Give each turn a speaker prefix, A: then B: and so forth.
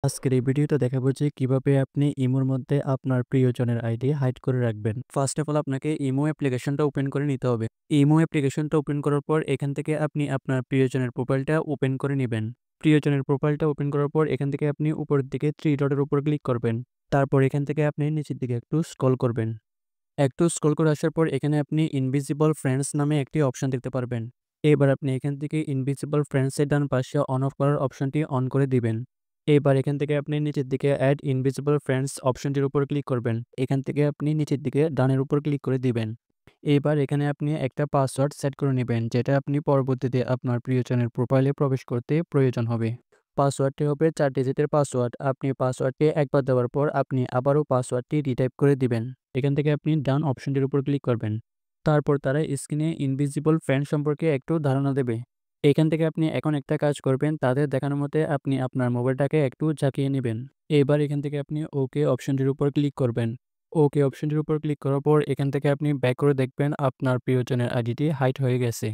A: আজকের এই ভিডিওতে দেখাবো যে কিভাবে আপনি ইমোর মধ্যে আপনার প্রিয়জনের আইডি হাইড করে রাখবেন। ফার্স্ট অফ অল আপনাকে ইমো অ্যাপ্লিকেশনটা ওপেন করে নিতে হবে। ইমো অ্যাপ্লিকেশনটা ওপেন করার পর এখান থেকে আপনি আপনার প্রিয়জনের প্রোফাইলটা ওপেন করে নিবেন। প্রিয়জনের প্রোফাইলটা ওপেন করার পর এখান থেকে আপনি উপরের দিকে 3 ডটের উপর ক্লিক করবেন। তারপর এখান থেকে আপনি নিচের দিকে একটু স্ক্রল করবেন। একটু স্ক্রল করে আসার পর এখানে আপনি ইনভিজিবল ফ্রেন্ডস নামে একটি অপশন দেখতে পারবেন। এবার আপনি এখান থেকে ইনভিজিবল ফ্রেন্ডসের ডান পাশে অন অফ করার অপশনটি অন করে দিবেন। এবার এখান থেকে আপনি নিচের দিকে অ্যাড ইনভিজিবল ফ্রেন্ডস অপশনটির উপর ক্লিক করবেন। এখান থেকে আপনি নিচের দিকে ডানের উপর ক্লিক করে দিবেন। এবার এখানে আপনি একটা পাসওয়ার্ড সেট করে নেবেন, যেটা আপনি পরবর্তীতে আপনার প্রিয়জনের প্রোফাইলে প্রবেশ করতে প্রয়োজন হবে। পাসওয়ার্ডটি হবে 4 ডিজিটের পাসওয়ার্ড। আপনি পাসওয়ার্ডটি একবার দেওয়ার পর আপনি আবারও পাসওয়ার্ডটি রিটাইপ করে দিবেন। এখান থেকে আপনি ডান অপশনটির উপর ক্লিক করবেন। তারপর তারা স্ক্রিনে ইনভিজিবল ফ্রেন্ড সম্পর্কে একটু ধারণা দেবে। এখান থেকে আপনি এখন একটা কাজ করবেন, তাদের দেখানোর মতে আপনি আপনার মোবাইলটাকে একটু ঝাঁকিয়ে নেবেন। এবার এখান থেকে আপনি ওকে অপশনটির উপর ক্লিক করবেন। ওকে অপশনটির উপর ক্লিক করার পর এখান থেকে আপনি ব্যাক করে দেখবেন আপনার প্রিয়জনের আইডিটি হাইড হয়ে গেছে।